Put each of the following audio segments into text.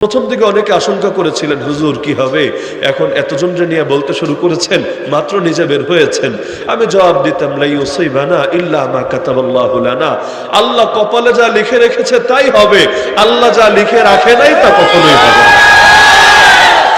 প্রথম দিকে অনেকে আশঙ্কা করেছিলেন হুজুর কি হবে, এখন এতজনকে নিয়ে বলতে শুরু করেছেন, মাত্র নিজে বের হয়েছেন। আমি জবাব দিতাম লা ইউসিবানা ইল্লা মা কাতাবাল্লাহু লানা, আল্লাহ কপালে যা লিখে রেখেছে তাই হবে, আল্লাহ যা লিখে রাখে নাই তা কখনোই হবে না।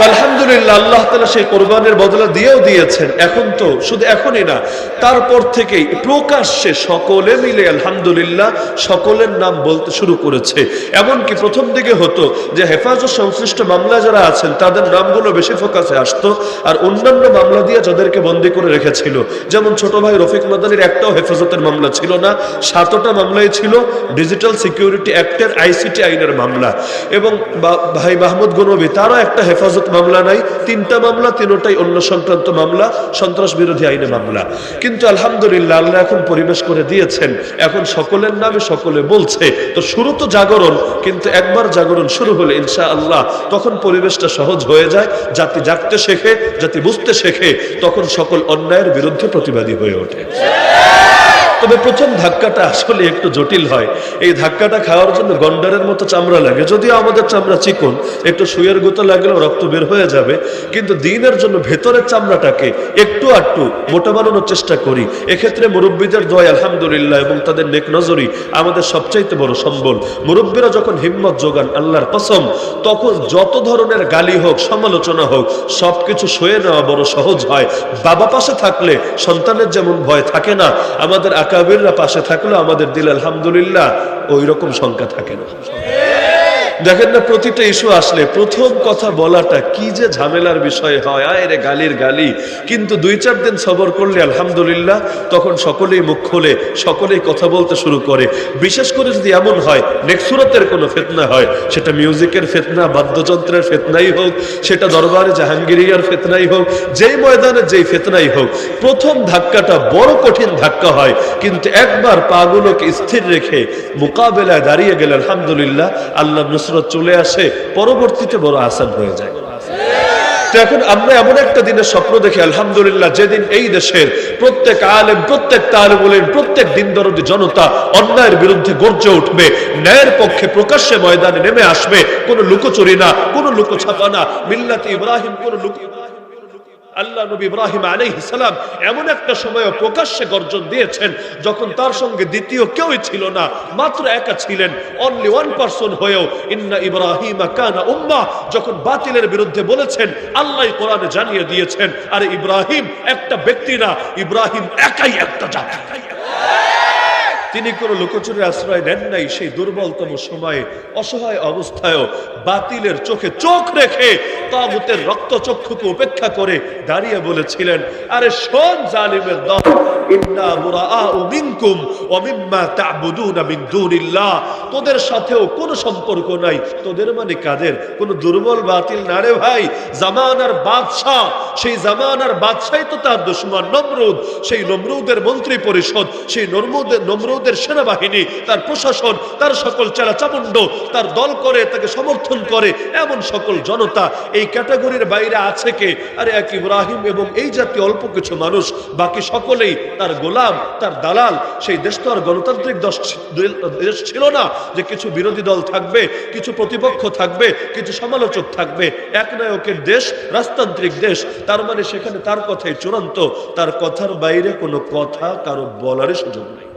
আলহামদুলিল্লাহ, আল্লাহ তাআলা সেই কোরবানির বদলা দিয়েও দিয়েছেন। এখন তো শুধু এখনই না, তারপর থেকেই প্রকাশ্যে সকলে মিলে আলহামদুলিল্লাহ সকলের নাম বলতে শুরু করেছে। এমনকি প্রথম দিকে হতো যে হেফাজত সংশ্লিষ্ট মামলা যারা আছেন তাদের নামগুলো বেশি ফোকাসে আসতো, আর অন্যান্য মামলা দিয়ে যাদেরকে বন্দী করে রেখেছিল, যেমন ছোট ভাই রফিক মাদানির একটাও হেফাজতের মামলা ছিল না, 7টা মামলাই ছিল ডিজিটাল সিকিউরিটি অ্যাক্টের আইসিটি আইনের মামলা, এবং ভাই মাহমুদ গনবী তারও একটা হেফাজত মামলা নাই, 3টা মামলা, 3টাই অন্য সংক্রান্ত মামলা, সন্ত্রাস বিরোধী আইনে মামলা। কিন্তু আলহামদুলিল্লাহ আল্লাহ এখন পরিবেশ করে দিয়েছেন, এখন সকলের নামে সকলে বলছে। তো শুরু তো জাগরণ, কিন্তু একবার জাগরণ শুরু হলে ইনশাআল্লাহ তখন পরিবেশটা সহজ হয়ে যায়, জাতি জাগতে শেখে, জাতি বুঝতে শেখে, তখন সকল অন্যায়ের বিরুদ্ধে প্রতিবাদী হয়ে ওঠে। তবে প্রথম ধাক্কাটা আসলে একটু জটিল হয়। এই ধাক্কাটা খাওয়ার জন্য গন্ডারের মতো চামড়া লাগে, যদিও আমাদের চামড়া চিকন, একটু সুইয়ের গুঁতো লাগলেও রক্ত বের হয়ে যাবে, কিন্তু দ্বীনের জন্য ভেতরের চামড়াটাকে একটু আটটু মোটা বানানোর চেষ্টা করি। এক্ষেত্রে মুরব্বীদের দোয়া আলহামদুলিল্লাহ এবং তাদের নেক নজরই আমাদের সবচাইতে বড় সম্বল। মুরব্বীরা যখন হিম্মত যোগান আল্লাহর কসম, তখন যত ধরনের গালি হোক, সমালোচনা হোক, সবকিছু সয়ে নেওয়া বড় সহজ হয়। বাবা পাশে থাকলে সন্তানের যেমন ভয় থাকে না, আমাদের আকাবিররা পাশে থাকলে আমাদের দিল আলহামদুলিল্লাহ ওই রকম শঙ্কা থাকে না। দেখেন না, প্রতিটা ইস্যু আসলে প্রথম কথা বলাটা কি যে ঝামেলার বিষয় হয়, আয় রে গালির গালি, কিন্তু 2-4 দিন সবর করলে আলহামদুলিল্লাহ তখন সকলেই মুখ খোলে, সকলেই কথা বলতে শুরু করে। বিশেষ করে যদি এমন হয় নেক্সুরতের কোনো ফিতনা হয়, সেটা মিউজিকের ফিতনা, বাদ্যযন্ত্রের ফিতনাই হোক, সেটা দরবারে জাহাঙ্গীরিয়ার ফিতনাই হোক, যেই ময়দানে যেই ফিতনাই হোক, প্রথম ধাক্কাটা বড় কঠিন ধাক্কা হয়, কিন্তু একবার পাগুলোকে স্থির রেখে মোকাবেলায় দাঁড়িয়ে গেলে আলহামদুলিল্লাহ আল্লাহ নুসরত চলে আসে, পরবর্তীতে বড় আসান হয়ে যায়। তো এখন আমরা এমন একটা দিনের স্বপ্ন দেখি আলহামদুলিল্লাহ, যেদিন এই দেশের প্রত্যেক আলেম, প্রত্যেক তালেবুল ইলম, প্রত্যেক দিন দরদি জনতা অন্যায়ের বিরুদ্ধে গর্জে উঠবে, ন্যায়ের পক্ষে প্রকাশ্যে ময়দানে নেমে আসবে, কোনো লুকোচুরি না, কোনো লুকোছাপা না, মিল্লাতে ইব্রাহিম, কোনো আল্লাহ নবী ইব্রাহিম আলাইহিস সালাম এমন একটা সময় প্রকাশ্যে গর্জন দিয়েছেন যখন তার সঙ্গে দ্বিতীয় কেউই ছিল না, মাত্র একা ছিলেন, অনলি ওয়ান পারসন হয়েও ইন্না ইব্রাহিমা কানা উম্মাহ যখন বাতিলের বিরুদ্ধে বলেছেন, আল্লাহ কোরআনে জানিয়ে দিয়েছেন আরে ইব্রাহিম একটা ব্যক্তি না, ইব্রাহিম একাই একটা জাতি। তিনি কোনো লুকোচুরির আশ্রয় নেন নাই। সেই দুর্বলতম সময়ে, অসহায় অবস্থায়ও বাতিলের চোখে চোখ রেখে তাগুতের রক্তচক্ষুকে উপেক্ষা করে দাঁড়িয়ে বলেছিলেন, আরে শোন জালিমের দল, ইন্না বুরাআউ মিনকুম ওয়া মিম্মা তা'বুদুনা মিন দুনিল্লাহ, তোদের সাথেও কোনো সম্পর্ক নাই। তোদের মানে কাদের? কোনো দুর্বল বাতিল না রে ভাই, জামানার বাদশা, সেই জামানার বাদশাই তো তার দুশমন নমরুদ, সেই নমরুদের মন্ত্রী পরিষদ, সেই নমরুদের সেনাবাহিনী, তার প্রশাসন, তার সকল চেলা চামুন্ড তার দল করে, তাকে সমর্থন করে, এমন সকল জনতা এই ক্যাটাগরির বাইরে আছে কে? আরে এক ইব্রাহিম এবং এই জাতীয় অল্প কিছু মানুষ, বাকি সকলেই তার গোলাম, তার দালাল। সেই দেশ তো আর গণতান্ত্রিক দেশ ছিল না যে কিছু বিরোধী দল থাকবে, কিছু প্রতিপক্ষ থাকবে, কিছু সমালোচক থাকবে। একনায়কের দেশ, রাজতান্ত্রিক দেশ, তার মানে সেখানে তার কথাই চূড়ান্ত, তার কথার বাইরে কোনো কথা কারো বলারই সুযোগ নেই।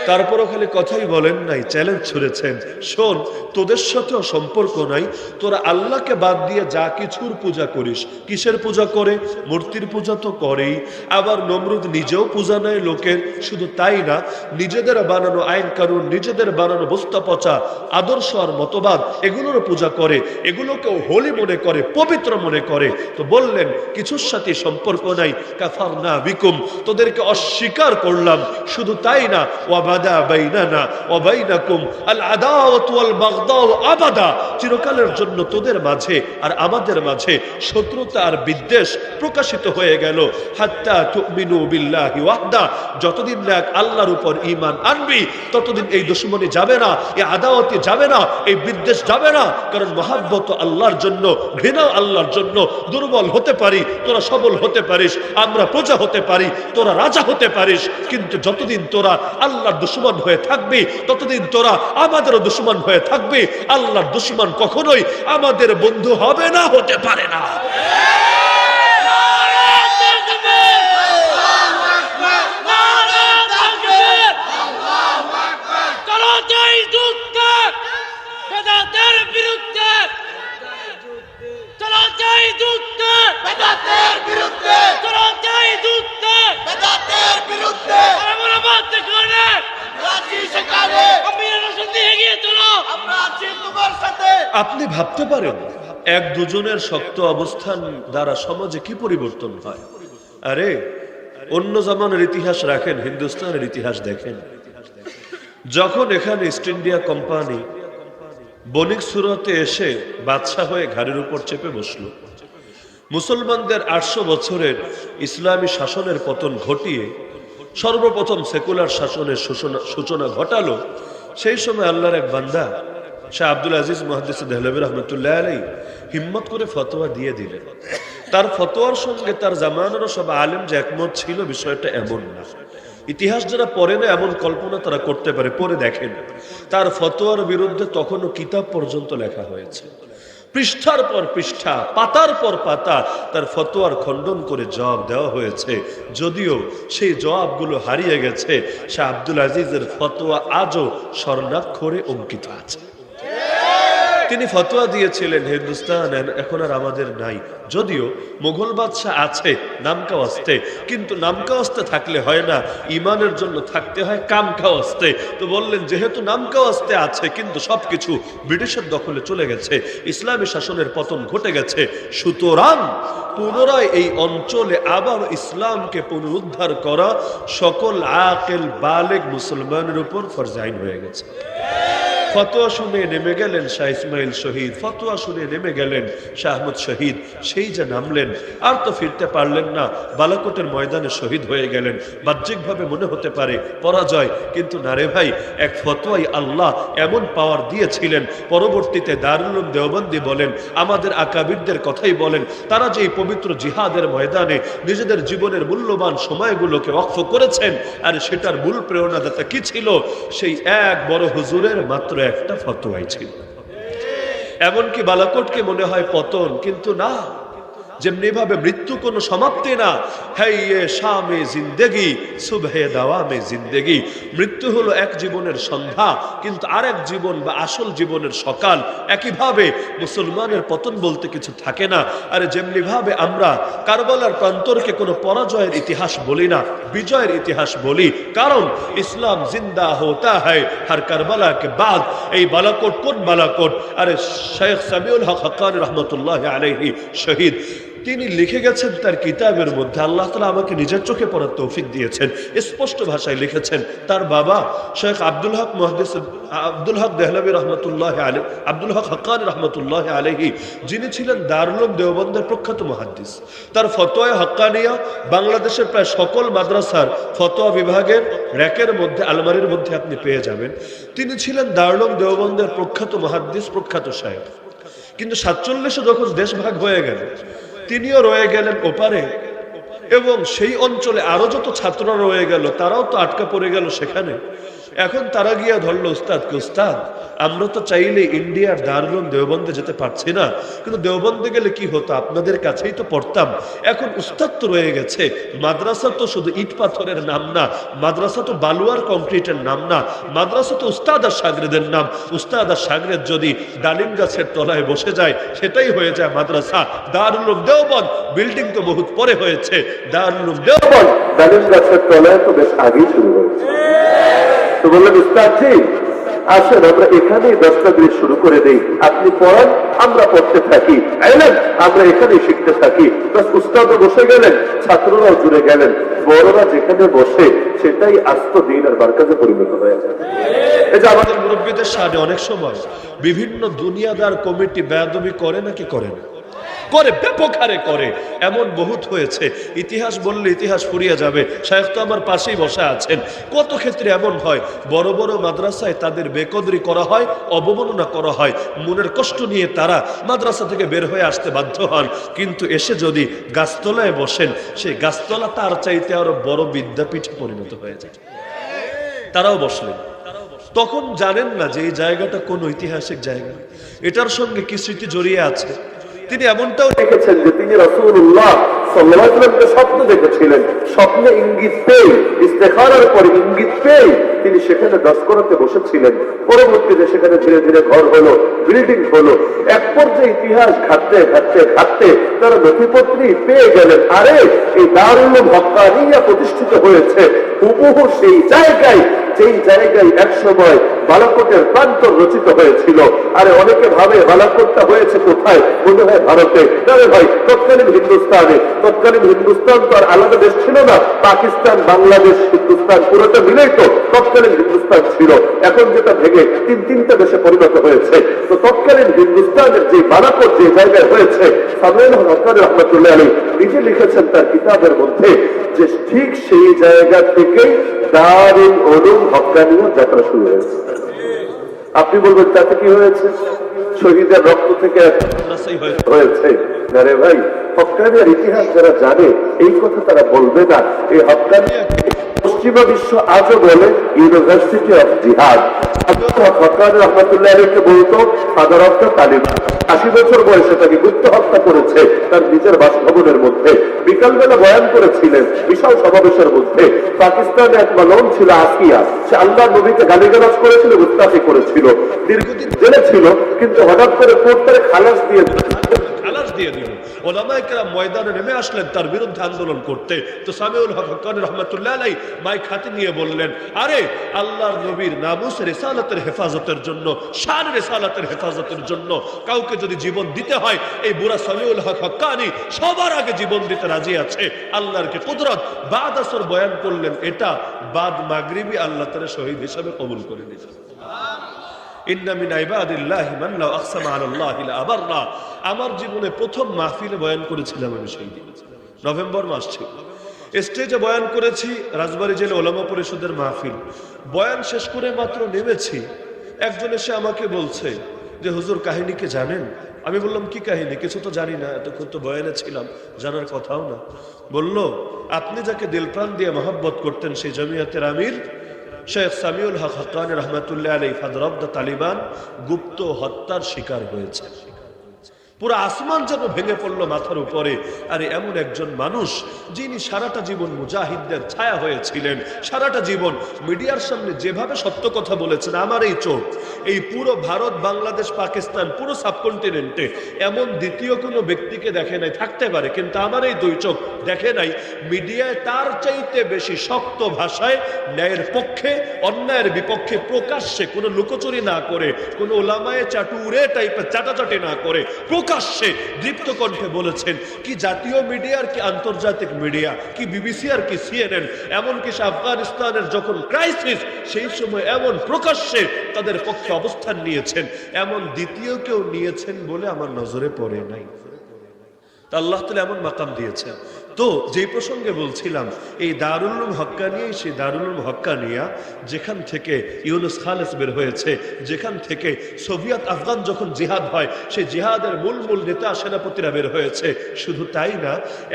তারপরও খালি কথাই বলেন নাই, চ্যালেঞ্জ ছুড়েছেন, শোন তোদের সাথেও সম্পর্ক নাই, তোরা আল্লাহকে বাদ দিয়ে যা কিছুর পূজা করিস। কিসের পূজা করে? মূর্তির পূজা তো করেই, আবার নমরুদ নিজেও পূজা নেয় লোকের। শুধু তাই না, নিজেদের বানানো আইন কানুন, নিজেদের বানানো বস্তা পচা আদর্শ আর মতবাদ, এগুলোরও পূজা করে, এগুলোকেও হোলি মনে করে, পবিত্র মনে করে। তো বললেন কিছুর সাথে সম্পর্ক নাই, কাফারনা বিকুম, তোদেরকে অস্বীকার করলাম। শুধু তাই না, ওয়াবাদা বাইনানা ওয়া বাইনাকুম আল আদাওয়াতু ওয়াল বাগদাউ আবাদা, চিরকালের জন্য তোদের মাঝে আর আমাদের মাঝে শত্রুতা আর বিদ্বেষ প্রকাশিত হয়ে গেল। হাত্তা তুমিনু বিল্লাহি ওয়াহদা, যতদিন না আল্লাহর উপর ঈমান আনবি ততদিন এই দুশমনি যাবে না, এই আদাওয়াতি যাবে না, এই বিদ্বেষ যাবে না। কারণ মহাব্বত আল্লাহর জন্য, ঘৃণা আল্লাহর জন্য। দুর্বল হতে পারি, তোরা সবল হতে পারিস, আমরা প্রজা হতে পারি, তোরা রাজা হতে পারিস, কিন্তু যতদিন তোরা আল্লাহর দুশমন হয়ে থাকবি, ততদিন তোরা আমাদেরও দুশমন হয়ে থাকবি। আল্লাহর দুশমন কখনোই আমাদের বন্ধু হবে না, হতে পারে না। আপনি ভাবতে পারেন এক দুজনের শক্ত অবস্থান দ্বারা সমাজে কি পরিবর্তন হয়? আরে অন্য জামানের ইতিহাস রাখেন, হিন্দুস্তানের ইতিহাস দেখেন। যখন এখানে ইস্ট ইন্ডিয়া কোম্পানি বণিক সুরতে এসে বাদশাহ হয়ে ঘাড়ের উপর চেপে বসলো, মুসলমানদের 800 বছরের ইসলামী শাসনের পতন ঘটিয়ে সর্বপ্রথম সেকুলার শাসনের সূচনা ঘটালো, সেই সময় আল্লাহর এক বান্দা শাহ আব্দুল আজিজ মুহাদ্দিস দেহলভী রহমতুল্লাহ আলাইহি হিম্মত করে ফতোয়া দিয়ে দিলেন। তার ফতোয়ার সঙ্গে তার জামানারও সব আলেম যে একমত ছিল, বিষয়টা এমন না। ইতিহাস যারা পড়ে না এমন কল্পনা তারা করতে পারে, পড়ে দেখেন তার ফতোয়ার বিরুদ্ধে তখনও কিতাব পর্যন্ত লেখা হয়েছে। পৃষ্ঠার পর পৃষ্ঠা, পাতার পর পাতা তার ফতোয়ার খণ্ডন করে জবাব দেওয়া হয়েছে। যদিও সেই জবাবগুলো হারিয়ে গেছে, শাহ আব্দুল আজিজের ফতোয়া আজও স্বর্ণাক্ষরে অঙ্কিত আছে। তিনি ফতোয়া দিয়েছিলেন, হিন্দুস্তান এখন আর আমাদের নাই। যদিও মুঘল বাদশাহ আছে নামকাওয়াস্তে, কিন্তু নামকাওয়াস্তে থাকলে হয় না, ইমানের জন্য থাকতে হয় কামকাওয়াস্তে। তো বললেন যেহেতু নামকাওয়াস্তে আছে কিন্তু সবকিছু ব্রিটিশের দখলে চলে গেছে, ইসলামী শাসনের পতন ঘটে গেছে, সুতরাং পুনরায় এই অঞ্চলে আবার ইসলামকে পুনরুদ্ধার করা সকল আকিল বালেগ মুসলমানের উপর ফরজ আইন হয়ে গেছে। ফতোয়া শুনে নেমে গেলেন শাহ ইসমাইল শহীদ, ফতোয়া শুনে নেমে গেলেন শাহ আহমদ শহীদ। সেই যে নামলেন আর তো ফিরতে পারলেন না, বালাকোটের ময়দানে শহীদ হয়ে গেলেন। বাহ্যিকভাবে মনে হতে পারে পরাজয়, কিন্তু না রে ভাই, এক ফতোয়াই আল্লাহ এমন পাওয়ার দিয়েছিলেন। পরবর্তীতে দারুল উলুম দেওবন্দি বলেন, আমাদের আকাবিরদের কথাই বলেন, তারা যে এই পবিত্র জিহাদের ময়দানে নিজেদের জীবনের মূল্যবান সময়গুলোকে ওয়াকফ করেছেন, আর সেটার মূল প্রেরণাদাতা কি ছিল? সেই এক বড় হুজুরের মাত্র একটা ফতোয়াই ছিল। এমনকি বালাকোটকে মনে হয় পতন, কিন্তু না, যেমনি ভাবে মৃত্যু কোনো সমাপ্তি না, হাইয়ে শামে জিন্দেগি সুবহে দাওয়ামে জিন্দেগি। মৃত্যু হলো এক জীবনের সন্ধ্যা, কিন্তু আরেক জীবন বা আসল জীবনের সকাল। একইভাবে মুসলমানের পতন বলতে কিছু থাকে না। আরে যেমনি ভাবে আমরা কারবালার প্রান্তরকে কোনো পরাজয়ের ইতিহাস বলি না, বিজয়ের ইতিহাস বলি, কারণ ইসলাম জিন্দা হোতা হ্যায় হর কারবালা কে বাদ। এই বালাকোট কোন বালাকোট? আরে শেখ সামিউল হক হাক্কানী রহমতুল্লাহ আলাইহি শহীদ, তিনি লিখে গেছেন তার কিতাবের মধ্যে, আল্লাহ তাআলা আমাকে নিজের চোখে পড়ার তৌফিক দিয়েছেন, স্পষ্ট ভাষায় লিখেছেন। তার বাবা শেখ আব্দুল হক মুহাদ্দিস আব্দুল হক দেহলভী রহমতুল্লাহ আলাইহি, আব্দুল হক হাক্কানী রহমতুল্লাহ আলাইহি, যিনি ছিলেন দারুল উলুম দেওবন্দের প্রখ্যাত মুহাদ্দিস। তার ফতোয়া হাক্কানিয়া বাংলাদেশের প্রায় সকল মাদ্রাসার ফতোয়া বিভাগের র‍্যাকের মধ্যে, আলমারির মধ্যে আপনি পেয়ে যাবেন। তিনি ছিলেন দারুল উলুম দেওবন্দের প্রখ্যাত মুহাদ্দিস, প্রখ্যাত শায়েখ। কিন্তু 47-এ যখন দেশ ভাগ হয়ে গেল, তিনিও রয়ে গেলেন ওপারে, এবং সেই অঞ্চলে আরো যত ছাত্ররা রয়ে গেল তারাও তো আটকা পড়ে গেল সেখানে। এখন তারা গিয়া ধরলো উস্তাদকে, উস্তাদ আমরা তো চাইলে ইন্ডিয়ার দারুল উলুম দেওবন্দে যেতে পারছি না, কিন্তু দেওবন্দে গেলে কি হতো, আপনাদের কাছেই তো পড়তাম। এখন উস্তাদ তো রয়ে গেছে, মাদ্রাসা তো শুধু ইট পাথরের নাম না, মাদ্রাসা তো বালুয়ার কংক্রিটের নাম না, মাদ্রাসা তো উস্তাদ আর শাগরেদের নাম। উস্তাদ আর শাগরেদ যদি ডালিম গাছের তলায় বসে যায় সেটাই হয়ে যায় মাদ্রাসা। দারুল উলুম দেওবন্দ বিল্ডিং তো বহুত পরে হয়েছে, দারুল উলুম দেওবন্দ ডালিম গাছের তলায় তো বেশ আগেই শুরু হয়েছে। তো বললেন উস্তাদ জি আসেন আমরা এখানেই দস্তাগিরি শুরু করে দেই, আপনি পড়ান আমরা পড়তে থাকি, আইলেন আমরা এখানেই শিখতে থাকি। বাস উস্তাদও বসে গেলেন, ছাত্ররাও জুড়ে গেলেন, বড়রা যেখানে বসে সেটাই আস্ত দিন আর বারকাজে পরিণত হয়ে যায়। এই যে আমাদের মুরব্বীদের সামনে অনেক সময় বিভিন্ন দুনিয়াদার কমিটি বেয়াদবি করে নাকি করে না, করে, ব্যাপক হারে করে, এমন বহুত হয়েছে। ইতিহাস বললে ইতিহাস ফুরিয়ে যাবে। শায়েখ তো আমার পাশেই বসা আছেন। কত ক্ষেত্রে এমন হয়, বড় বড় মাদ্রাসায় তাদের বেকদরি করা হয়, অবমাননা করা হয়, মনের কষ্ট নিয়ে তারা মাদ্রাসা থেকে বের হয়ে আসতে বাধ্য হন। কিন্তু এসে যদি গাছতলায় বসেন, সেই গাছতলা তার চাইতে আরো বড় বিদ্যাপীঠে পরিণত হয়ে যায়। তারাও বসলেন। তখন জানেন না যে এই জায়গাটা কোন ঐতিহাসিক জায়গা, এটার সঙ্গে কি স্মৃতি জড়িয়ে আছে। তিনি এমনটাও দেখেছেন যে তিনি রাসূলুল্লাহ সাল্লাল্লাহু আলাইহি ওয়াসাল্লামকে স্বপ্ন দেখেছিলেন, স্বপ্নে ইঙ্গিত পেয়ে, ইস্তেখারার পরে ইঙ্গিত পেয়ে তিনি সেখানে দশ করতে বসেছিলেন। পরবর্তীতে সেখানে ধীরে ধীরে ঘর হলো, বিল্ডিং হলো। এক পর্যায়ে ইতিহাস ঘাটতে ঘাটতে ঘাটতে তারা নথিপত্রী পেয়ে গেলেন, আরে এই দারুল উলুম হক্কানিয়া প্রতিষ্ঠিত হয়েছে হুবহু সেই জায়গায়, যেই জায়গায় এক সময় বালাকোটের প্রান্তর রচিত হয়েছিল। আরে অনেকে ভাবে বালাকোটটা হয়েছে কোথায়, মনে হয় ভারতে। আরে ভাই, তৎকালীন হিন্দুস্তানে, তৎকালীন হিন্দুস্তান তো আর আলাদা দেশ ছিল না, পাকিস্তান, বাংলাদেশ, হিন্দুস্তান পুরোটা মিলেই তো তৎকালীন হিন্দুস্তান ছিল। এখন যেটা ভেঙে তিনটা দেশে পরিণত হয়েছে। তো তৎকালীন হিন্দুস্তানের যে বালাকোট যে জায়গায় হয়েছে, সামিউল হক হক্কানী রাহমাতুল্লাহ আলাইহি নিজে লিখেছেন তার কিতাবের মধ্যে যে ঠিক সেই জায়গা থেকেই দারুল উলুম হক্কানিয়া যাত্রা শুরু হয়েছে। আপনি বলবেন তাতে কি হয়েছে? শহীদের রক্ত থেকে হয়েছে। না রে ভাই, হক্কানিয়ার ইতিহাস যারা জানে এই কথা তারা বলবে না। এই হক্কানিয়া পশ্চিমা বিশ্ব আজও বলে ইউনিভার্সিটি অফ জিহাদ। হক্কানী রাহমাতুল্লাহ আলাইহিকে বলতো ফাদার অফ দ্য তালিবান। 80 বছর বয়সে তাকে গুপ্ত হত্যা করেছে তার নিজের বাসভবনের মধ্যে। বিকালবেলা বয়ান করেছিলেন বিশাল সমাবেশের মধ্যে। পাকিস্তানে এক মালউন ছিল আসিয়া, সে আল্লাহর নবীকে গালিগালাজ করেছিল, গুস্তাখি করেছিল, দীর্ঘদিন জেলে ছিল, কিন্তু হঠাৎ করে কোর্টে খালাস দিয়ে দিল। ওলামায়ে কেরাম ময়দানে নেমে আসলেন তার বিরুদ্ধে আন্দোলন করতে। তো সামিউল হক হক্কানী রাহমাতুল্লাহ আলাইহি মাইক হাতে নিয়ে বললেন, আরে আল্লাহর নবীর নামুস রিসালাতের হেফাজতের জন্য, শান রিসালাতের হেফাজতের জন্য কাউকে যদি জীবন দিতে হয়, এই বুড়া সামিউল হক হক্কানী সবার আগে জীবন দিতে রাজি আছে। আল্লাহর কি কুদরত। বাদ আসর বয়ান করলেন, এটা বাদ মাগরিবি আল্লাহ তাআলা শহীদ হিসেবে কবুল করে নিলেন। আমার জীবনে প্রথম মাহফিলে বয়ান করেছিলাম আমি সেই দিন, নভেম্বর মাস ছিল। স্টেজে বয়ান করেছি রাজবাড়ী জেলা ওলামা পরিষদের মাহফিল। বয়ান শেষ করে মাত্র নেমেছি, একজন এসে আমাকে বলছে যে হুজুর কাহিনীকে জানেন? আমি বললাম কি কাহিনী? কিছু তো জানি না, এতক্ষণ তো বয়ানে ছিলাম, জানার কথাও না। বলল, আপনি যাকে দিলপ্রাণ দিয়ে মহব্বত করতেন সেই জমিয়তের আমির শেখ সামিউল হক হক্কানী রাহমাতুল্লাহ আলাইহি ফাদার অফ দ্য তালিবান গুপ্ত হত্যার শিকার হয়েছে। পুরো আসমান যেন ভেঙে পড়লো মাথার উপরে। আরে এমন একজন মানুষ যিনি সারাটা জীবন মুজাহিদদের ছায়া হয়েছিলেন, সারাটা জীবন মিডিয়ার সামনে যেভাবে সত্য কথা বলেছেন, আমার এই চোখ এই পুরো ভারত, বাংলাদেশ, পাকিস্তান, পুরো সাবকন্টিনেন্টে এমন দ্বিতীয় কোনো ব্যক্তিকে দেখে নাই, থাকতে পারে কিন্তু আমার এই দুই চোখ দেখে নাই। মিডিয়ায় তার চাইতে বেশি শক্ত ভাষায় ন্যায়ের পক্ষে, অন্যায়ের বিপক্ষে প্রকাশ্যে কোনো লুকোচুরি না করে, কোনো ওলামায়ে চাটুরে টাইপের চাটাচাটি না করে প্রকাশ্যে দীপ্ত কণ্ঠে বলেছেন। কি জাতীয় মিডিয়ার, কি আন্তর্জাতিক মিডিয়া, কি বিবিসি আর কি সিএনএন, এমনকি আফগানিস্তানের যখন ক্রাইসিস সেই সময় এমন প্রকাশ্যে তাদের পক্ষে অবস্থান নিয়েছেন, এমন দ্বিতীয় কেউ নিয়েছেন বলে আমার নজরে পড়ে নাই। তা আল্লাহ তাআলা এমন মাকাম দিয়েছেন। তো যে প্রসঙ্গে বলছিলাম, এই দারুল উলুম হক্কানিয়া, সেই দারুল উলুম হক্কানিয়া যেখান থেকে ইউনুস খালেস বের হয়েছে, যেখান থেকে সোভিয়েত আফগান যখন জিহাদ হয় সেই জিহাদের মূল নেতা সেনাপতিরা বের হয়েছে। শুধু তাই না,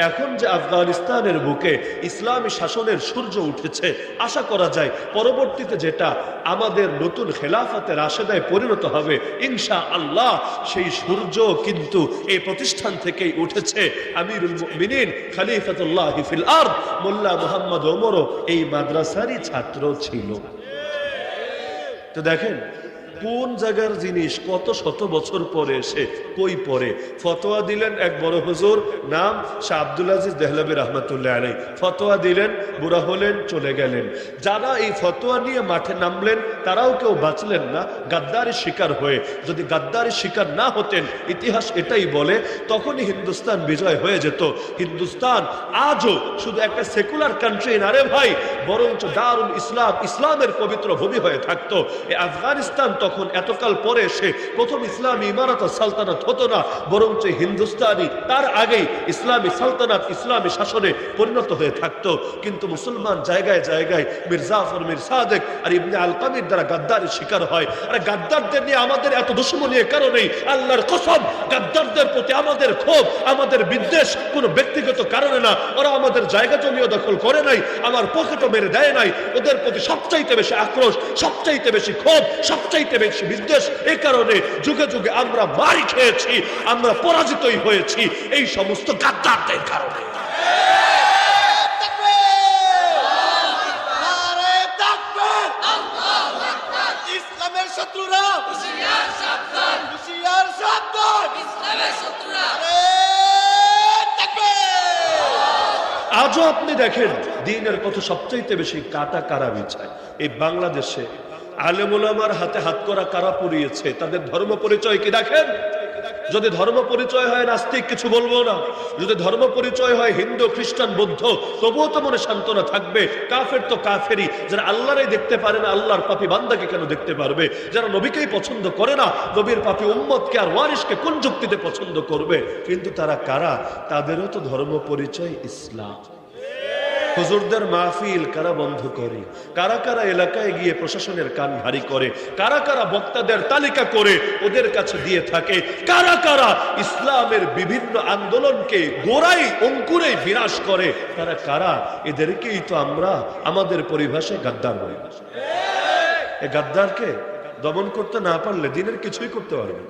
এখন যে আফগানিস্তানের বুকে ইসলামী শাসনের সূর্য উঠেছে, আশা করা যায় পরবর্তীতে যেটা আমাদের নতুন খেলাফতে রাশেদায় পরিণত হবে ইনশাআল্লাহ, সেই সূর্য কিন্তু এই প্রতিষ্ঠান থেকেই উঠেছে। আমিরুল মুমিনিন খলিফাতুল্লাহ ফিল আরদ মোল্লা মুহাম্মদ ওমরও এই মাদ্রাসারই ছাত্র ছিল। তো দেখেন কোন জায়গার জিনিস কত শত বছর পরে এসে কই পরে ফতোয়া দিলেন এক বড় হুজুর, নাম শাহ আব্দুল আজিজ দেহলভী রাহমাতুল্লাহ আলাইহি। ফতোয়া দিলেন, বুড়া হলেন, চলে গেলেন। যারা এই ফতোয়া নিয়ে মাঠে নামলেন তারাও কেউ বাঁচলেন না গাদ্দারির শিকার হয়ে। যদি গাদ্দারির শিকার না হতেন, ইতিহাস এটাই বলে, তখনই হিন্দুস্তান বিজয় হয়ে যেত। হিন্দুস্তান আজও শুধু একটা সেকুলার কান্ট্রি না রে ভাই, বরঞ্চ দারুল ইসলাম, ইসলামের পবিত্র ভূমি হয়ে থাকতো। এই আফগানিস্তান তখন এতকাল পরে এসে প্রথম ইসলামী ইমারত সালতানাত হতো না, বরঞ্চ হিন্দুস্তানি তার আগেই ইসলামী সালতানাত ইসলামী শাসনে পরিণত হয়ে থাকতো। কিন্তু মুসলমান জায়গায় জায়গায় মীর জাফর, মীর সাদেক আর ইবনে আল-কামির দ্বারা গাদ্দারের শিকার হয়। আর গাদ্দারদের নিয়ে আমাদের এত দুশমনী কারণেই, আল্লাহর কসম, গাদ্দারদের প্রতি আমাদের ক্ষোভ, আমাদের বিদ্বেষ কোনো ব্যক্তিগত কারণে না। ওরা আমাদের জায়গা জমিও দখল করে নাই, আমার পকেটও মেরে দেয় নাই। ওদের প্রতি সবচাইতে বেশি আক্রোশ, সবচাইতে বেশি ক্ষোভ, সবচাইতে বেশি বিদ্বেষ। এই কারণে যুগে যুগে আমরা মারি খেয়েছি, আমরা পরাজিতই হয়েছি এই সমস্ত গাদ্দারদের কারণে। ইসলামের শত্রুরা হুঁশিয়ার সাবধান, হুঁশিয়ার সাবধান, ইসলামের শত্রুরা। আজও আপনি দেখেন দ্বীনের কথা সবচাইতে বেশি কাটা কারা বিছায় এই বাংলাদেশে। আলেম ওলামার হাতে হাত করা কারা পুড়িয়েছে, তাদের ধর্ম পরিচয় কি দেখেন? যদি ধর্ম পরিচয় হয় নাস্তিক, কিছু বলবো না। যদি ধর্ম পরিচয় হয় হিন্দু, খ্রিস্টান, বৌদ্ধ, তবুও তো মনে সান্ত্বনা থাকবে। কাফের তো কাফেরই। যারা আল্লাহরাই দেখতে পারে না, আল্লাহর পাপী বান্দাকে কেন দেখতে পারবে? যারা নবীকেই পছন্দ করে না, নবীর পাপী উম্মতকে আর ওয়ারিসকে কোন যুক্তিতে পছন্দ করবে? কিন্তু তারা কারা? তাদেরও তো ধর্ম পরিচয় ইসলাম। হুজুরদের মাহফিল কারা বন্ধ করে? কারা কারা এলাকায় গিয়ে প্রশাসনের কান ভারী করে? কারা কারা বক্তাদের তালিকা করে ওদের কাছে দিয়ে থাকে? কারা কারা ইসলামের বিভিন্ন আন্দোলনকে গোড়াই অঙ্কুরেই বিনাশ করে? তারা কারা? এদেরকেই তো আমরা আমাদের পরিভাষায় গাদ্দার বলি। এই গাদ্দারকে দমন করতে না পারলে দিনের কিছুই করতে পারবে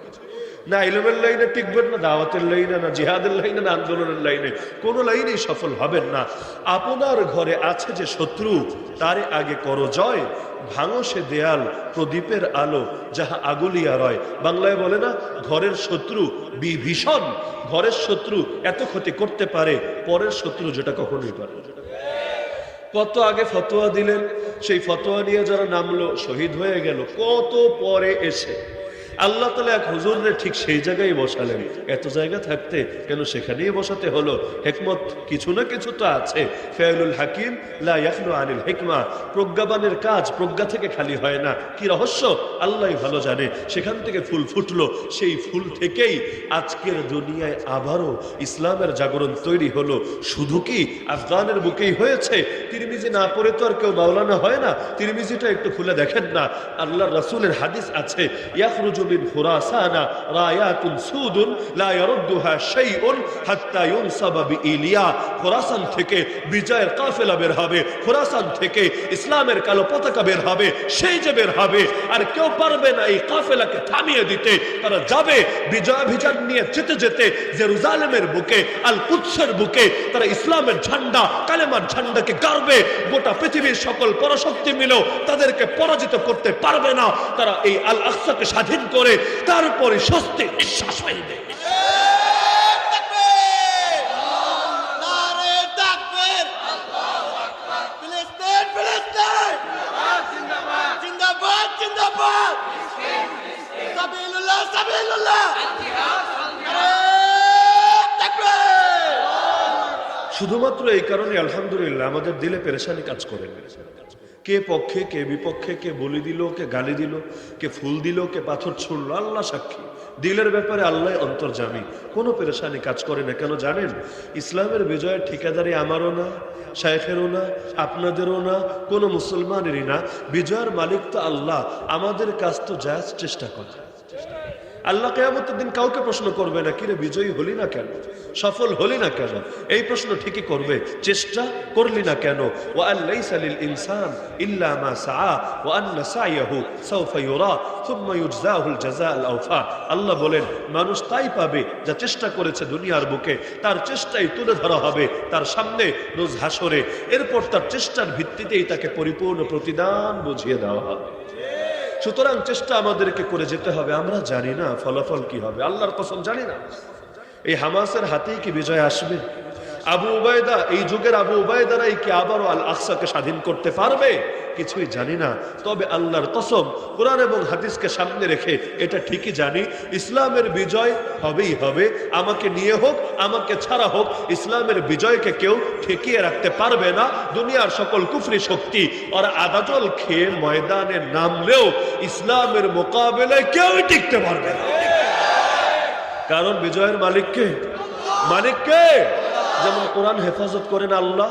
না। ইলমের লাইনে টিকবেন না, দাওয়াতের লাইনে না, জিহাদের লাইনে না, আন্দোলনের লাইনে, কোনো লাইনেই সফল হবেন না। আপনার ঘরে আছে যে শত্রু, তারে আগে করো জয়, ভাঙো সে দেয়াল প্রদীপের আলো যাহা আগুলিয়া রয়। বাংলায় বলে না, ঘরের শত্রু বিভীষণ। ঘরের শত্রু এত ক্ষতি করতে পারে, পরের শত্রু যেটা কখনোই পারে। কত আগে ফতোয়া দিলেন, সেই ফতোয়া নিয়ে যারা নামলো শহীদ হয়ে গেল। কত পরে এসে আল্লাহ তাআলা এক হুজুররে ঠিক সেই জায়গায় বসালেন। এত জায়গা থাকতে কেন সেখানেই বসাতে হলো? হিকমত কিছু না কিছু তো আছে। ফাইলুল হাকিম লা ইয়াখলু আনিল হিকমা। প্রজ্ঞাবানের কাজ প্রজ্ঞা থেকে খালি হয় না। কি রহস্য আল্লাহই ভালো জানে। সেখান থেকে ফুল ফুটলো, সেই ফুল থেকেই আজকের দুনিয়ায় আবারও ইসলামের জাগরণ তৈরি হলো। শুধু কি আফগানের বুকেই হয়েছে? তিরমিজি না পড়ে তো আর কেউ মাওলানা হয় না। তিরমিজিটা একটু খুলে দেখেন না, আল্লাহর রাসূলের হাদিস আছে, ইয়াখরুজু মিন খুরাসানা রায়াতুন সুদুন লা ইয়ারুদ্দুহা শাইউন হাত্তা ইউনসাবা বিইলিয়া। খুরাসান থেকে বিজয়ের কাফেলা বের হবে, খুরাসান থেকে ইসলামের কালো পতাকা বের হবে। সেই যে বের হবে, আর কেউ পারবে না এই কাফেলাকে থামিয়ে দিতে। তারা যাবে বিজয়াভিযান নিয়ে যেতে যেতে জেরুজালেমের বুকে, আল কুদসের বুকে তারা ইসলামের ঝান্ডা, কালেমার ঝান্ডাকে গাড়বে। গোটা পৃথিবীর সকল পরাশক্তি মিলেও তাদেরকে পরাজিত করতে পারবে না। তারা এই আল আকসাকে স্বাধীন করে তারপরে স্বস্তি নিঃশ্বাস ফেলবে। শুধুমাত্র এই কারণে আলহামদুলিল্লাহ আমাদের দিলে পেরেশানি কাজ করে। কে পক্ষে, কে বিপক্ষে, কে বলি দিল, কে গালি দিল, কে ফুল দিল, কে পাথর ছুড়লো, আল্লাহ সাক্ষী। দিলের ব্যাপারে আল্লাহ অন্তর্যামী, কোনো পেরেশানি কাজ করে না। কেন জানেন? ইসলামের বিজয়ের ঠিকাদারি আমারও না, শায়েখেরও না, আপনাদেরও না, কোনো মুসলমানেরই না। বিজয়ের মালিক তো আল্লাহ। আমাদের কাজ তো জায়েজ চেষ্টা করা। আল্লাহ কিয়ামতের দিন কাউকে প্রশ্ন করবে না, কিরে বিজয়ী হলি না কেন, সফল হলি না কেন? এই প্রশ্ন ঠিকই করবে, চেষ্টা করলি না কেন? ওয়া আল্লাইসা লিল ইনসান ইল্লা মা সাআ ওয়া আন্না সাইয়াহু সাওফা ইউরা সুম্মা ইউজজাহুল জাযাআল আওফা। আল্লাহ বলেন, মানুষ তাই পাবে যা চেষ্টা করেছে দুনিয়ার বুকে। তার চেষ্টাই তুলে ধরা হবে তার সামনে রোজ হাসরে। এরপর তার চেষ্টার ভিত্তিতেই তাকে পরিপূর্ণ প্রতিদান বুঝিয়ে দেওয়া হবে। সুতরাং চেষ্টা আমাদেরকে করে যেতে হবে। আমরা জানি না ফলাফল কি হবে, আল্লাহর কসম জানি না। এই হামাসের হাতেই কি বিজয় আসবে? আবু উবায়দা, এই যুগের আবু উবায়দারাই কি আবারও আল আকসাকে স্বাধীন করতে পারবে? কিছুই জানি না। তবে আল্লাহর কসম, কোরআন এবং হাদিসকে সামনে রেখে এটা ঠিকই জানি, ইসলামের বিজয় হবেই হবে। আমাকে নিয়ে হোক, আমাকে ছাড়া হোক, ইসলামের বিজয়কে কেউ ঠেকিয়ে রাখতে পারবে না। দুনিয়ার সকল কুফরি শক্তি ওরা আদাজল খেয়ে ময়দানে নামলেও ইসলামের মোকাবেলায় কেউই টিকতে পারবে না। কারণ বিজয়ের মালিককে, মালিককে। যেমন কোরআন হেফাজত করেন আল্লাহ,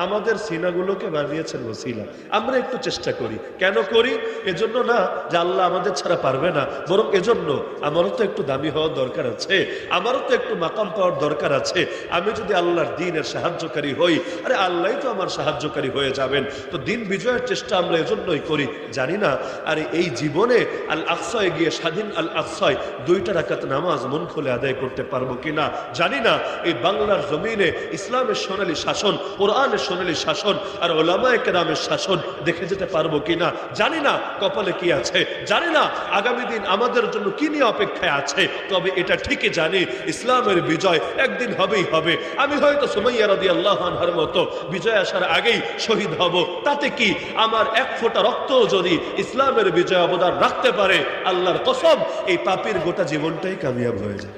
আমাদের সিনাগুলোকে বানিয়েছেন ওসিলা। আমরা একটু চেষ্টা করি, কেন করি? এজন্য না যে আল্লাহ আমাদের ছাড়া পারবে না, বরং এজন্য আমারও তো একটু দামি হওয়ার দরকার আছে, আমারও তো একটু মাকাম পাওয়ার দরকার আছে। আমি যদি আল্লাহর দ্বীনের সাহায্যকারী হই, আরে আল্লাহই তো আমার সাহায্যকারী হয়ে যাবেন। তো দিন বিজয়ের চেষ্টা আমরা এজন্যই করি, জানি না আরে এই জীবনে আল আকসায় গিয়ে স্বাধীন আল আকসায় 2 রাকাত নামাজ মন খুলে আদায় করতে পারবো কিনা, জানি না এই বাংলার জমিনে ইসলামের সোনালী শাসন, কোরআনের সোনালী শাসন আর ওলামায়ে কেরামের শাসন দেখে যেতে পারবো কিনা, জানি না কপালে কি আছে, জানি না আগামী দিন আমাদের জন্য কি নিয়ে অপেক্ষায় আছে। তবে এটা ঠিকই জানি ইসলামের বিজয় একদিন হবেই হবে। আমি হয়তো সুমাইয়া রাদিয়াল্লাহু আনহার মতো বিজয় আসার আগেই শহীদ হব, তাতে কি? আমার 1 ফোঁটা রক্ত যদি ইসলামের বিজয় অবদান রাখতে পারে, আল্লাহর কসম এই পাপীর গোটা জীবনটাই কামিয়াব হয়ে যায়।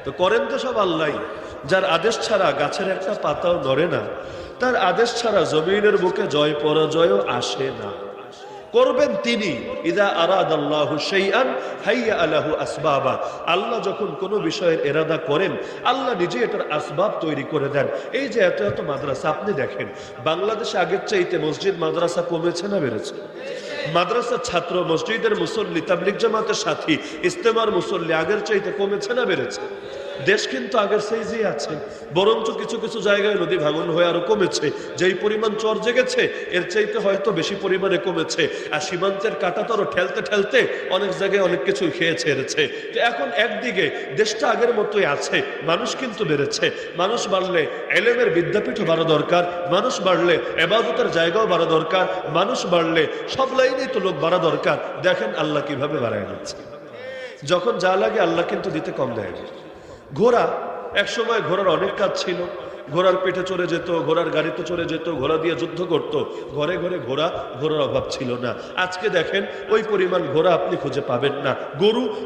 তো করেন তো সব আল্লাহ। যার আদেশ ছাড়া গাছের একটা পাতাও নড়ে না, তার আদেশ ছাড়া জমিনের বুকে জয় পরাজয়ও আসে না। করবেন তিনি। ইদা আরাদাল্লাহু শাইআন হাইয়া আলাহু আসবাবা। আল্লাহ যখন কোনো বিষয়ের ইরাদা করেন, আল্লাহ নিজে এটার আসবাব তৈরি করে দেন। এই যে এত এত মাদ্রাসা আপনি দেখেন, বাংলাদেশে আগের চাইতে মসজিদ মাদ্রাসা কমেছে না বেড়েছে? মাদ্রাসার ছাত্র, মসজিদের মুসল্লি, তাবলিগ জামাতের সাথী, ইস্তেমার মুসল্লি আগের চাইতে কমেছে না বেড়েছে? দেশ কিন্তু আগের সাইজে আছে, বরঞ্চ কিছু কিছু জায়গায় নদী ভাঙন হয়ে আরো কমেছে। যেই পরিমাণ চর জেগেছে এর চাইতে হয়তো বেশি পরিমাণে কমেছে। আর সীমান্তের কাঁটাতারও ঠেলতে ঠেলতে অনেক জায়গায় অনেক কিছু খেয়ে ছেড়েছে। তো এখন একদিকে দেশটা আগের মতোই আছে, মানুষ কিন্তু বেড়েছে। মানুষ বাড়লে এলেমের বিদ্যাপীঠও বাড়া দরকার, মানুষ বাড়লে ইবাদতের জায়গাও বাড়া দরকার, মানুষ বাড়লে সব লাইনেই তো লোক বাড়া দরকার। দেখেন আল্লাহ কিভাবে বাড়ায় দিচ্ছে। যখন যা লাগে আল্লাহ কিন্তু দিতে কম দেয় না। ঘোড়া, এক সময় ঘোড়ার অনেক কাজ ছিল, ঘোড়ার পেটে চড়ে যেত, ঘোড়ার গাড়িতে চড়ে যেত, ঘোড়া দিয়ে যুদ্ধ করত, ঘরে ঘরে ঘোড়ার অভাব ছিল না। আজকে দেখেন ওই পরিমাণ ঘোড়া আপনি খুঁজে পাবেন না।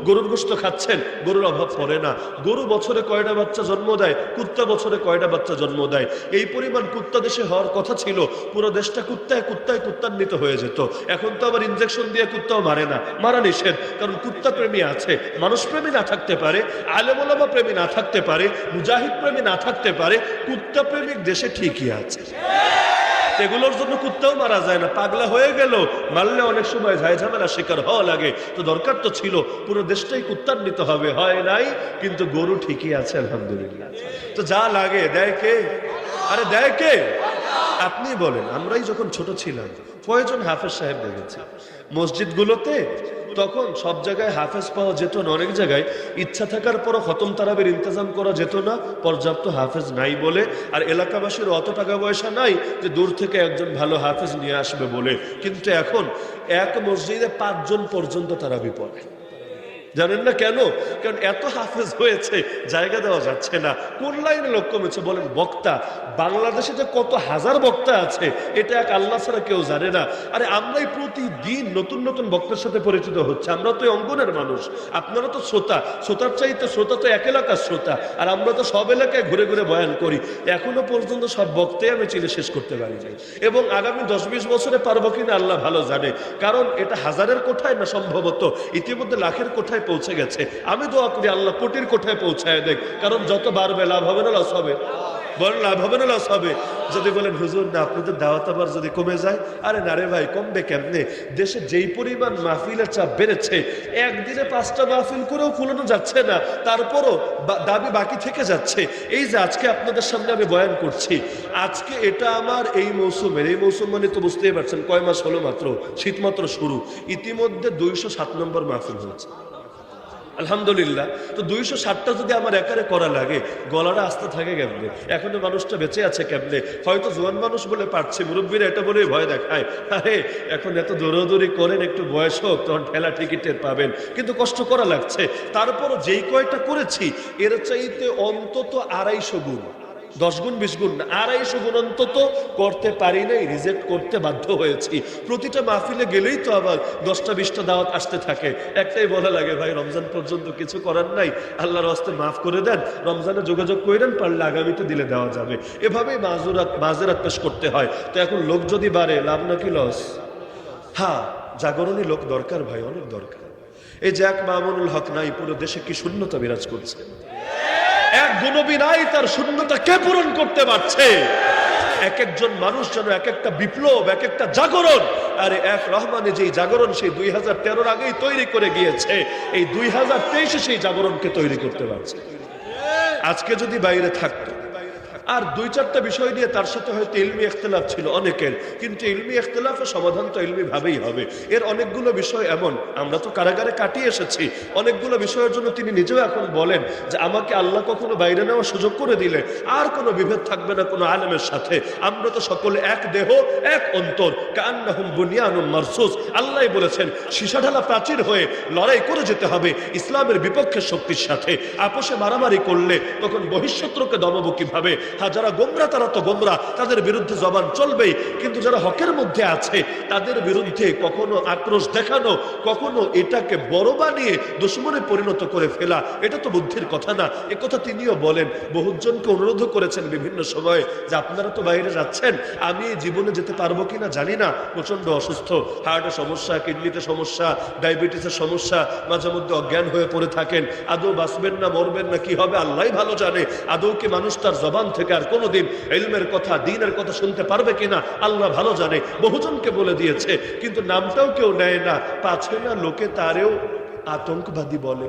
গরুর গোশত খাচ্ছেন, গরুর অভাব পড়ে না। গরু বছরে কয়টা বাচ্চা জন্ম দেয়, কুত্তা বছরে কয়টা বাচ্চা জন্ম দেয়। এই পরিমাণ কুত্তা দেশে হওয়ার কথা ছিল, পুরো দেশটা কুত্তান্বিত হয়ে যেত। এখন তো আবার ইনজেকশন দিয়ে কুত্তাও মারে না, মারা নিষেধ। কারণ কুত্তা প্রেমী আছে, মানুষ প্রেমী না থাকতে পারে, আলেম ওলামা প্রেমী না থাকতে পারে, মুজাহিদ প্রেমী না থাকতে পারে, কুত্তা প্রেমিক দেশে ঠিকই আছে। এগুলোর জন্য কুত্তাও মারা যায় না, পাগলা হয়ে গেল, মারলে অনেক সময় ঝাই ঝামেলা শিকার হওয়া লাগে। তো দরকার তো ছিল পুরো দেশটাই কুত্তান্বিত হবে, হয় নাই। কিন্তু গরু ঠিকই আছে আলহামদুলিল্লাহ। তো যা লাগে দেয় কে? আরে দেয় কে? আপনি বলেন। আমরাই যখন ছোট ছিলাম কয়জন হাফেজ সাহেব দেখেছি মসজিদগুলোতে? তখন সব জায়গায় হাফেজ পাওয়া যেত না, অনেক জায়গায় ইচ্ছা থাকার পরও খতম তারাবির ইন্তজাম করা যেত না, পর্যাপ্ত হাফেজ নাই বলে। আর এলাকাবাসীর অত টাকা পয়সা নাই যে দূর থেকে একজন ভালো হাফেজ নিয়ে আসবে বলে। কিন্তু এখন এক মসজিদে 5 জন পর্যন্ত তারাবি পড়ে। জানেন না কেন? কারণ এত হাফেজ হয়েছে, জায়গা দেওয়া যাচ্ছে না। কোন লাইনে লোক কমেছে বলেন? বক্তা। বাংলাদেশে যে কত হাজার বক্তা আছে এটা এক আল্লাহ ছাড়া কেউ জানে না। আরে আমরাই প্রতিদিন নতুন নতুন বক্তার সাথে পরিচিত হচ্ছে। আমরা তো অঙ্গনের মানুষ, আপনারা তো শ্রোতার চাইতে শ্রোতা তো এক এলাকার শ্রোতা, আর আমরা তো সব এলাকায় ঘুরে ঘুরে বয়ান করি। এখনো পর্যন্ত সব বক্তাই আমি চিনে শেষ করতে পারি নাই, এবং আগামী 10-20 বছরে পারবো কিনা আল্লাহ ভালো জানে। কারণ এটা হাজারের কোঠায় না, সম্ভবত ইতিমধ্যে লাখের কোঠায় পৌঁছে গেছে। আমি দোয়া করি আল্লাহ কোটির কোঠায় পৌঁছায় দেখ। কারণ যত বাড়বে লাভ হবে না লস হবে? বলেন লাভ হবে না লস হবে? যদি বলেন হুজুর না আপনাদের দাওয়াত আবার যদি কমে যায়, আরে না রে ভাই, কমবে কেমনে? দেশে যেই পরিমাণ মাহফিলের চাপ বেড়েছে, একদিনে 5টা মাহফিল করেও কুলানো যাচ্ছে না, তারপরও দাবি বাকি থেকে যাচ্ছে। এই যে আজকে আপনাদের সামনে আমি বয়ান করছি, আজকে এটা আমার এই মৌসুম মানে তো বুঝতেই পারছেন কয় মাস হলো, মাত্র শীত মাত্র শুরু, ইতিমধ্যে 207 নম্বর মাহফিল হয়েছে আলহামদুলিল্লাহ। তো 207টা যদি আমার একারে করা লাগে, গলাটা আস্তে থাকে কেমনে? এখনো মানুষটা বেঁচে আছে কেমনে? হয়তো জোয়ান মানুষ বলে পারছে, মুরব্বীরা এটা বলে ভয় দেখায়, আরে এখন এত দৌড়াদৌড়ি করেন, একটু বয়স হোক তখন ঠেলা টিকিটের পাবেন। কিন্তু কষ্ট করা লাগছে। তারপরও যেই কয়টা করেছি এর চাইতে অন্তত 250 গুণ 10 গুণ 20 গুণ না, 250 গুণ অন্তত করতে পারি নাই, রিজেক্ট করতে বাধ্য হয়েছি। প্রতিটা মাহফিলে গেলেই তো আবার 10টা 20টা দাওয়াত আসতে থাকে। একটাই বলা লাগে, ভাই রমজান পর্যন্ত কিছু করার নাই, আল্লাহর ওয়াস্তে মাফ করে দেন, রমজানে যোগাযোগ করেন, পারলে আগামীতে দিলে দেওয়া যাবে। এভাবেই মাজেরাত পেশ করতে হয়। তো এখন লোক যদি বাড়ে, লাভ নাকি লস? হ্যাঁ, জাগরণী লোক দরকার ভাই, অনেক দরকার। এই যে এক মামুনুল হক নাই, পুরো দেশে কি শূন্যতা বিরাজ করছে। এক গুণবী নাই, তার শূন্যতা কে পূরণ করতে পারছে? এক একজন মানুষ যেন এক একটা বিপ্লব, এক একটা জাগরণ। আরে এক রহমানে যেই জাগরণ সেই 2013 আগেই তৈরি করে গিয়েছে, এই 2023 সেই জাগরণকে তৈরি করতে পারছে। আজকে যদি বাইরে থাকতো আর 2-4টা বিষয় নিয়ে তার সাথে হয়তো ইলমি ইখতিলাফ ছিল অনেকের, কিন্তু ইলমি ইখতিলাফের সমাধান তো ইলমি ভাবেই হবে। এর অনেকগুলো বিষয় এমন, আমরা তো কারাগারে কাটিয়ে এসেছি, অনেকগুলো বিষয়ের জন্য তিনি নিজেও এখন বলেন যে আমাকে আল্লাহ কখনো বাইরে নেওয়ার সুযোগ করে দিলে আর কোনো বিভেদ থাকবে না কোনো আলেমের সাথে। আমরা তো সকলে এক দেহ এক অন্তর, কান্নাহুম বুনিয়ানুম মারসুস। আল্লাহ বলেছেন সীসাঢালা প্রাচীর হয়ে লড়াই করে যেতে হবে ইসলামের বিপক্ষে শক্তির সাথে। আপোষে মারামারি করলে তখন বহিঃশত্রুকে দমাবো কিভাবে? হ্যাঁ, যারা গোমরা তারা তো গোমরা, তাদের বিরুদ্ধে জবান চলবেই, কিন্তু যারা হকের মধ্যে আছে তাদের বিরুদ্ধে কখনো আক্রোশ দেখানো, কখনো এটাকে বড় বানিয়ে দুশমনে পরিণত করে ফেলা, এটা তো বুদ্ধির কথা না। এ কথা তিনিও বলেন। বহুজনকে অনুরোধ করেছেন বিভিন্ন সময়ে যে আপনারা তো বাইরে যাচ্ছেন, আমি এই জীবনে যেতে পারবো কিনা জানি না, প্রচন্ড অসুস্থ, হার্টের সমস্যা, কিডনিতে সমস্যা, ডায়াবেটিসের সমস্যা, মাঝে মধ্যে অজ্ঞান হয়ে পড়ে থাকেন, আদৌ বাঁচবেন না মরবেন না কি হবে আল্লাহ ভালো জানে। আদৌ কি মানুষ তার জবান থেকে আর কোনোদিন ইলমের কথা, দ্বীনের কথা শুনতে পারবে কিনা আল্লাহ ভালো জানে। বহুজনকে বলে দিয়েছে, কিন্তু নামটাও কেউ নেয় না, পাছে না লোকে তারেও আতঙ্কবাদী বলে।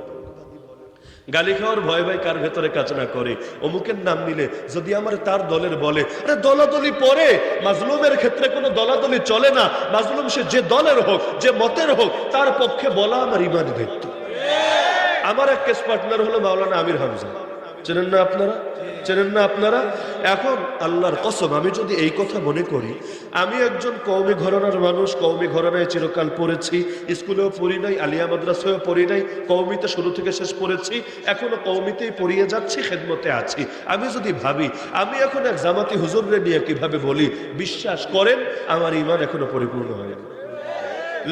গালি খাওয়ার ভয় ভাই কার ভেতরে কাজ না করে? অমুকের নাম নিলে যদি আমার তার দলের বলে, আরে দলাদলি পরে, মাজলুমের ক্ষেত্রে কোনো দলাদলি চলে না। মাজলুম সে যে দলের হোক, যে মতের হোক, তার পক্ষে বলা আমার ইমানি দায়িত্ব। আমার এক কেস পার্টনার হলো মাওলানা আমির হামজা, চেনেন না আপনারা? চেনেন না আপনারা? এখন আল্লাহর কসম, আমি যদি এই কথা মনে করি, আমি একজন কওমি ঘরানার মানুষ, কওমি ঘরানায় চিরকাল পড়েছি, স্কুলেও পড়ি নাই, আলিয়া মাদ্রাসায়ও পড়ি নাই, কওমিতে শুরু থেকে শেষ পড়েছি, এখনো কওমিতেই পড়িয়ে যাচ্ছি, খেদমতে আছি। আমি যদি ভাবি আমি এখন এক জামাতি হুজুররে নিয়ে কিভাবে বলি, বিশ্বাস করেন আমার ঈমান এখনো পরিপূর্ণ হয়নি।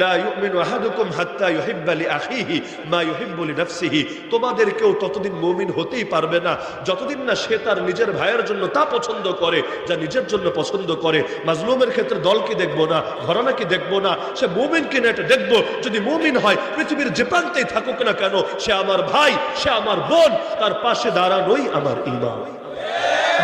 লা ইউমিনু আহাদুকুম হাত্তা ইউহিব্বা লিআখিহি মা ইউহিব্বু লিনাফসিহি। তোমাদের কেউ ততদিন মুমিন হতেই পারবে না যতদিন না সে তার নিজের ভাইয়ের জন্য তা পছন্দ করে যা নিজের জন্য পছন্দ করে। মাজলুমের ক্ষেত্রে দল কি দেখবো না, ঘরানা কি দেখবো না, সে মুমিন কিনা এটা দেখবো। যদি মুমিন হয় পৃথিবীর যে প্রান্তেই থাকুক না কেন, সে আমার ভাই, সে আমার বোন, তার পাশে দাঁড়ানোই আমার ঈমান।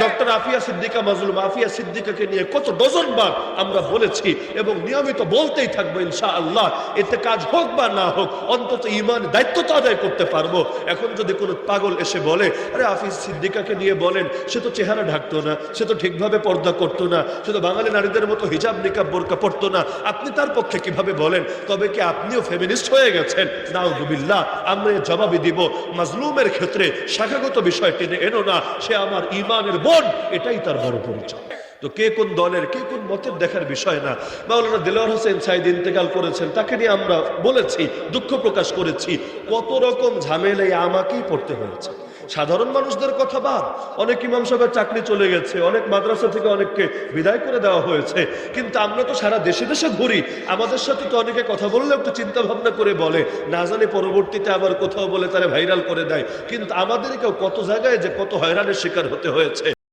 ডক্টর আফিয়া সিদ্দিকা মাজলুম আফিয়া সিদ্দিকাকে নিয়ে কত ডজনবার আমরা বলেছি এবং নিয়মিত বলতেই থাকবো ইনশাআল্লাহ। এতে কাজ হোক বা না হোক, অন্তত ঈমান দায়িত্ব তো আদায় করতে পারবো। এখন যদি কোনো পাগল এসে বলে আরে আফিয়া সিদ্দিকাকে নিয়ে বলেন, সে তো চেহারা ঢাকতো না, সে তো ঠিকভাবে পর্দা করতো না, সে তো বাঙালি নারীদের মতো হিজাব নিকাব বোরকা পড়তো না, আপনি তার পক্ষে কিভাবে বলেন? তবে কি আপনিও ফেমিনিস্ট হয়ে গেছেন? নাউযুবিল্লাহ। আমরা জবাবই দিব, মাজলুমের ক্ষেত্রে শাখাগত বিষয় টেনে এনো না, সে আমার ঈমানের বোন, এটাই তার বড় পরিচয়। তো কে কোন দলের, কে কোন মতের দেখার বিষয় না। মাওলানা দেলোয়ার হোসেন সাইদ ইন্তেকাল করেছেন, তাকে নিয়ে আমরা বলেছি, দুঃখ প্রকাশ করেছি। কত রকম ঝামেলায় আমাকেই পড়তে হয়েছে। সাধারণ মানুষদের কথা বাদ, অনেক ইমাম সাহেবের চাকরি চলে গেছে, অনেক মাদ্রাসা থেকে অনেককে বিদায় করে দেওয়া হয়েছে, কিন্তু আমরা তো সারা দেশে দেশে ঘুরি। আমাদের সাথে তো অনেকে কথা বললে একটু চিন্তা ভাবনা করে বলে, না জানি পরবর্তীতে আবার কোথাও বলে তারা ভাইরাল করে দেয়। কিন্তু আমাদেরকেও কত জায়গায় যে কত হয়রানির শিকার হতে হয়েছে।